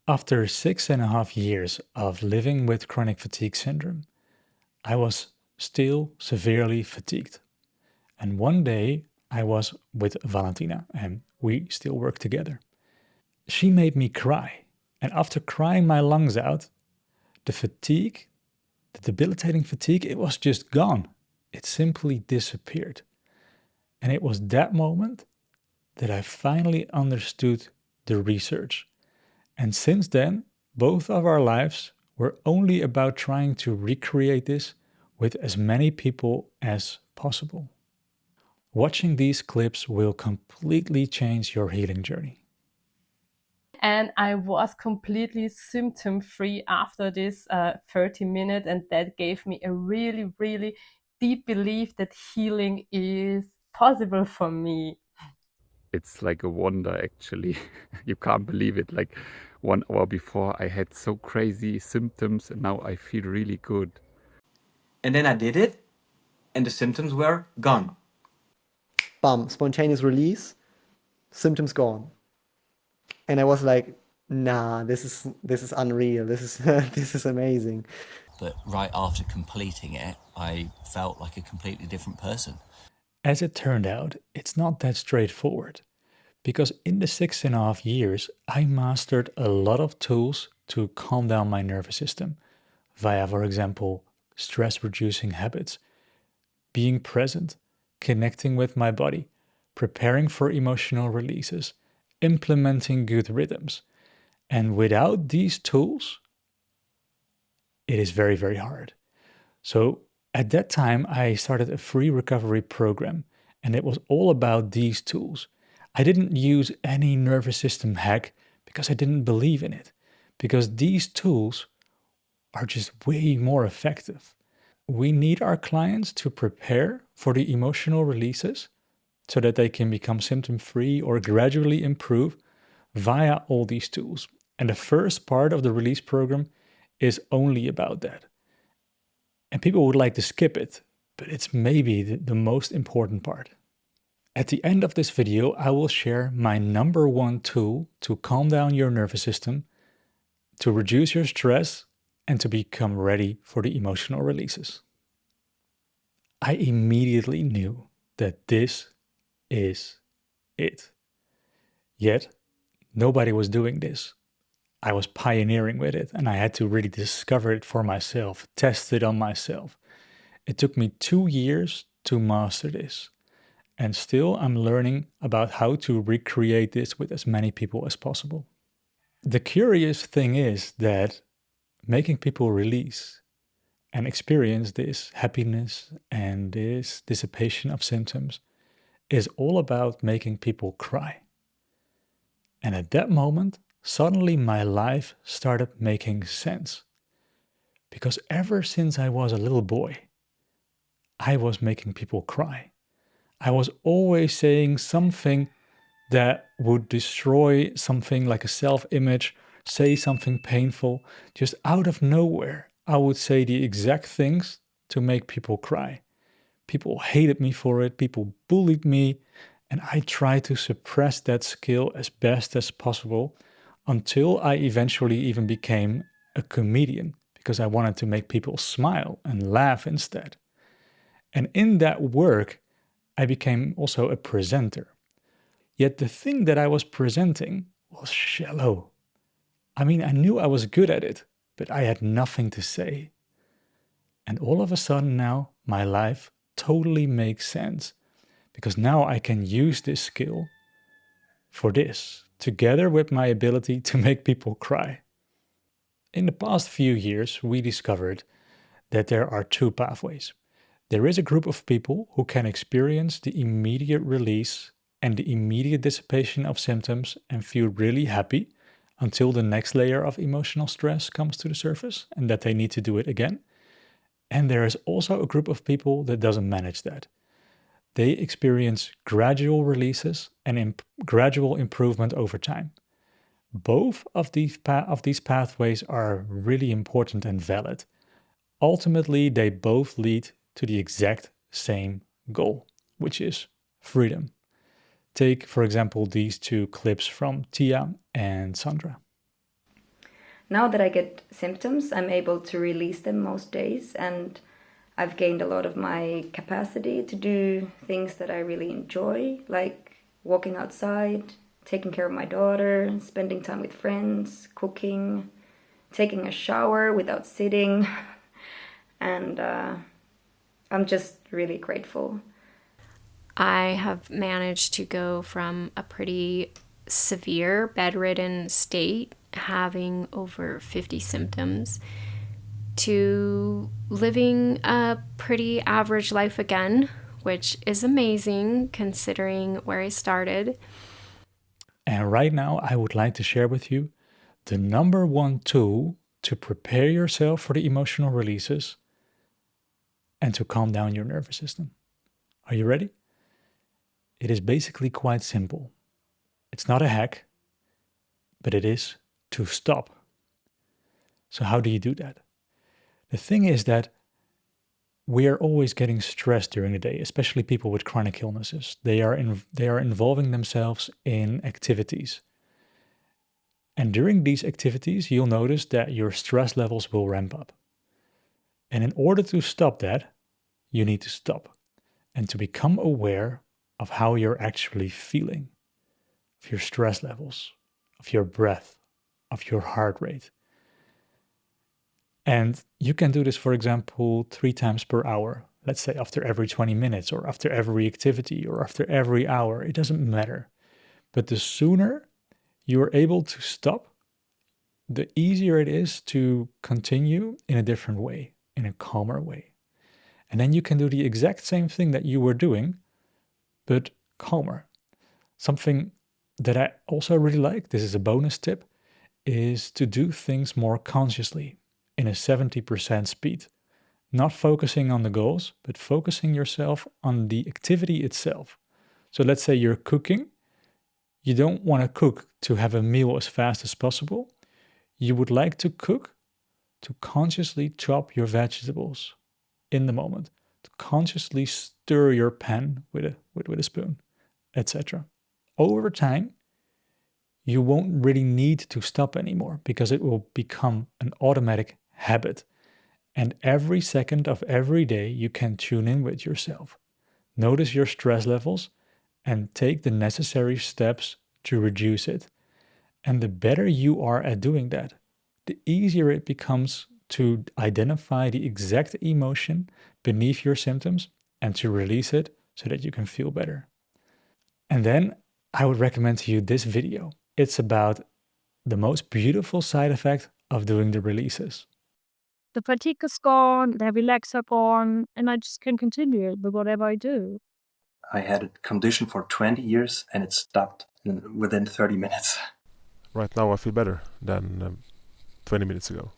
After 6.5 years of living with chronic fatigue syndrome, I was still severely fatigued. And one day I was with Valentina and we still work together. She made me cry. And after crying my lungs out, the fatigue, the debilitating fatigue, it was just gone. It simply disappeared. And it was that moment that I finally understood the research. And since then, both of our lives were only about trying to recreate this with as many people as possible. Watching these clips will completely change your healing journey. And I was completely symptom free after this 30 minutes, and that gave me a really, really deep belief that healing is possible for me. It's like a wonder, actually. You can't believe it. Like 1 hour before, I had so crazy symptoms, and now I feel really good. And then I did it, and the symptoms were gone. Bam, spontaneous release, symptoms gone. And I was like, nah, this is unreal. This is this is amazing. But right after completing it, I felt like a completely different person. As it turned out, it's not that straightforward, because in the 6.5 years, I mastered a lot of tools to calm down my nervous system via, for example, stress reducing habits, being present, connecting with my body, preparing for emotional releases, implementing good rhythms. And without these tools, it is very, very hard. So at that time, I started a free recovery program, and it was all about these tools. I didn't use any nervous system hack because I didn't believe in it, because these tools are just way more effective. We need our clients to prepare for the emotional releases so that they can become symptom free or gradually improve via all these tools. And the first part of the release program is only about that. And people would like to skip it, but it's maybe the most important part. At the end of this video, I will share my number one tool to calm down your nervous system, to reduce your stress, and to become ready for the emotional releases. I immediately knew that this is it. Yet, nobody was doing this. I was pioneering with it, and I had to really discover it for myself, test it on myself. It took me 2 years to master this. And still I'm learning about how to recreate this with as many people as possible. The curious thing is that making people release and experience this happiness and this dissipation of symptoms is all about making people cry. And at that moment, suddenly my life started making sense. Because ever since I was a little boy, I was making people cry. I was always saying something that would destroy something like a self-image, say something painful, just out of nowhere. I would say the exact things to make people cry. People hated me for it, people bullied me, and I tried to suppress that skill as best as possible until I eventually even became a comedian because I wanted to make people smile and laugh instead. And in that work, I became also a presenter. Yet the thing that I was presenting was shallow. I mean, I knew I was good at it, but I had nothing to say. And all of a sudden now, my life totally makes sense, because now I can use this skill for this, together with my ability to make people cry. In the past few years, we discovered that there are two pathways. There is a group of people who can experience the immediate release and the immediate dissipation of symptoms and feel really happy until the next layer of emotional stress comes to the surface and that they need to do it again. And there is also a group of people that doesn't manage that. They experience gradual releases and gradual improvement over time. Both of these pathways are really important and valid. Ultimately, they both lead to the exact same goal, which is freedom. Take, for example, these two clips from Tiia and Sandra. now that I get symptoms, I'm able to release them most days, and I've gained a lot of my capacity to do things that I really enjoy, like walking outside, taking care of my daughter, spending time with friends, cooking, taking a shower without sitting, and I'm just really grateful. I have managed to go from a pretty severe bedridden state, having over 50 symptoms, to living a pretty average life again, which is amazing considering where I started. And right now, I would like to share with you the number one tool to prepare yourself for the emotional releases and to calm down your nervous system. Are you ready? It is basically quite simple. It's not a hack, but it is to stop. So how do you do that? The thing is that we are always getting stressed during the day, especially people with chronic illnesses. They are involving themselves in activities. And during these activities, you'll notice that your stress levels will ramp up. And in order to stop that, you need to stop and to become aware of how you're actually feeling, of your stress levels, of your breath, of your heart rate. And you can do this, for example, 3 times per hour. Let's say after every 20 minutes or after every activity or after every hour. It doesn't matter. But the sooner you are able to stop, the easier it is to continue in a different way, in a calmer way. And then you can do the exact same thing that you were doing, but calmer. Something that I also really like, this is a bonus tip, is to do things more consciously in a 70% speed. Not focusing on the goals, but focusing yourself on the activity itself. So let's say you're cooking. You don't want to cook to have a meal as fast as possible. You would like to cook to consciously chop your vegetables in the moment, to consciously stir your pan with a spoon, etc. Over time, you won't really need to stop anymore because it will become an automatic habit. And every second of every day, you can tune in with yourself. Notice your stress levels and take the necessary steps to reduce it. And the better you are at doing that, the easier it becomes to identify the exact emotion beneath your symptoms and to release it so that you can feel better. And then I would recommend to you this video. It's about the most beautiful side effect of doing the releases. The fatigue is gone, the heavy legs are gone, and I just can continue with whatever I do. I had a condition for 20 years and it stopped within 30 minutes. Right now I feel better than 20 minutes ago.